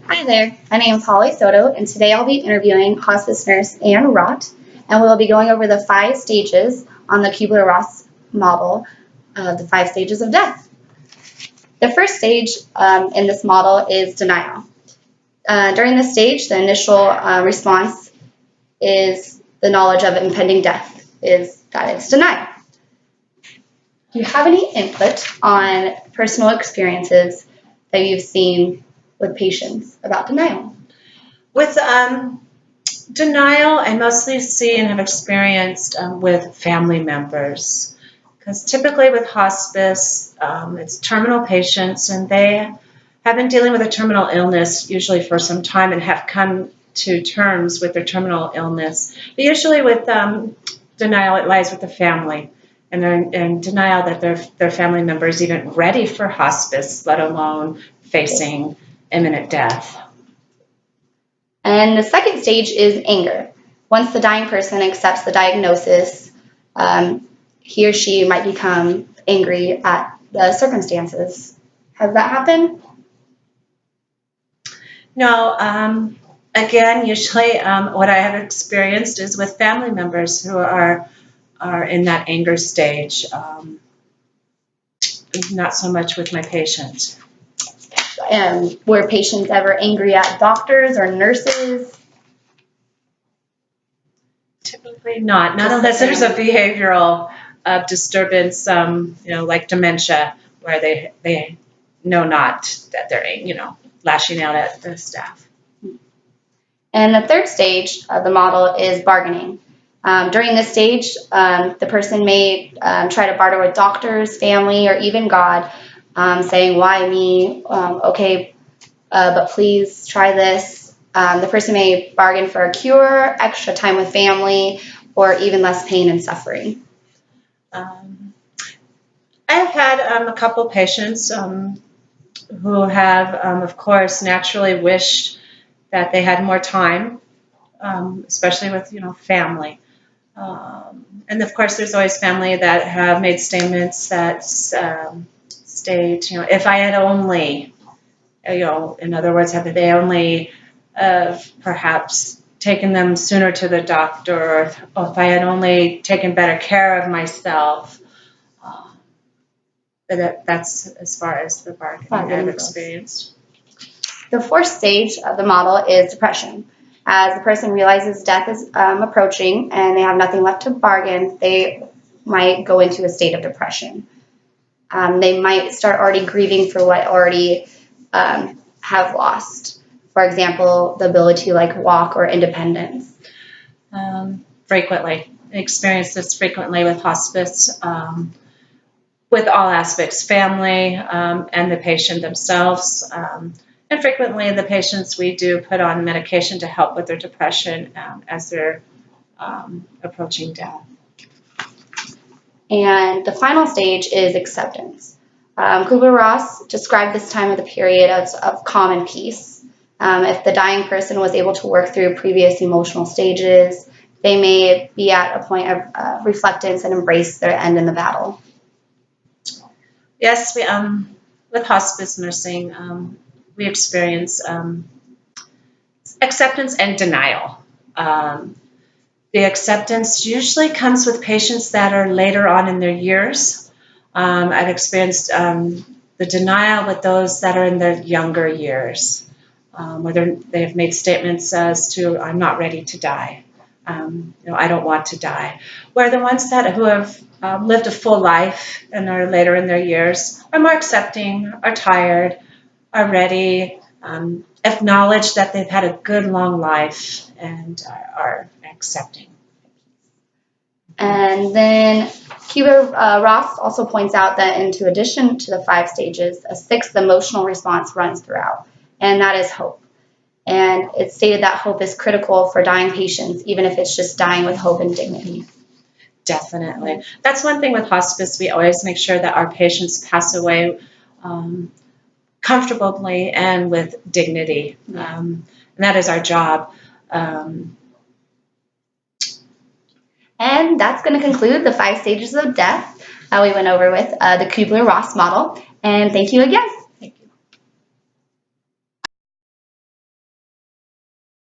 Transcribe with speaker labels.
Speaker 1: Hi there, my name is Holly Soto, and today I'll be interviewing hospice nurse Anne Rott, and we'll be going over the 5 stages on the Kubler-Ross model of the 5 stages of death. The first stage in this model is denial. During this stage, the initial response is the knowledge of impending death, is that it's denial. Do you have any input on personal experiences that you've seen with patients about denial?
Speaker 2: With denial, I mostly see and have experienced with family members. Because typically with hospice, it's terminal patients, and they have been dealing with a terminal illness usually for some time and have come to terms with their terminal illness. But usually with denial, it lies with the family, and they're in denial that their family member is even ready for hospice, let alone facing imminent death.
Speaker 1: And the second stage is anger. Once the dying person accepts the diagnosis, he or she might become angry at the circumstances. Has that happened?
Speaker 2: No. Again, usually what I have experienced is with family members who are in that anger stage. Not so much with my patients.
Speaker 1: Were patients ever angry at doctors or nurses?
Speaker 2: Typically not. Not unless there's a behavioral disturbance, like dementia, where they know not that they're, lashing out at the staff.
Speaker 1: And the third stage of the model is bargaining. During this stage, the person may try to barter with doctors, family, or even God, saying, why me? Okay, but please try this. The person may bargain for a cure, extra time with family, or even less pain and suffering.
Speaker 2: I've had a couple patients who have, of course, naturally wished that they had more time, especially with, family. And, of course, there's always family that have made statements that state, if I had only, in other words, had they only perhaps taken them sooner to the doctor, or if I had only taken better care of myself. But that's as far as the bargaining I've experienced.
Speaker 1: The fourth stage of the model is depression. As the person realizes death is approaching and they have nothing left to bargain, they might go into a state of depression. They might start already grieving for what already have lost. For example, the ability to walk or independence.
Speaker 2: Frequently. I experience this frequently with hospice, with all aspects, family and the patient themselves. And frequently the patients, we do put on medication to help with their depression as they're approaching death.
Speaker 1: And the final stage is acceptance. Kubler-Ross described this time of the period of calm and peace. If the dying person was able to work through previous emotional stages, they may be at a point of reflectance and embrace their end in the battle.
Speaker 2: Yes, with hospice nursing, we experience acceptance and denial. The acceptance usually comes with patients that are later on in their years. I've experienced the denial with those that are in their younger years, where they have made statements as to, I'm not ready to die. I don't want to die. Where the ones who have lived a full life and are later in their years are more accepting, are tired, are ready, acknowledge that they've had a good long life, and are accepting.
Speaker 1: And then Kubler-Ross also points out that in addition to the 5 stages, a 6th emotional response runs throughout, and that is hope. And it's stated that hope is critical for dying patients, even if it's just dying with hope and dignity.
Speaker 2: Definitely. That's one thing with hospice. We always make sure that our patients pass away comfortably and with dignity. And that is our job.
Speaker 1: And that's going to conclude the 5 stages of death we went over with the Kubler-Ross model. And thank you again.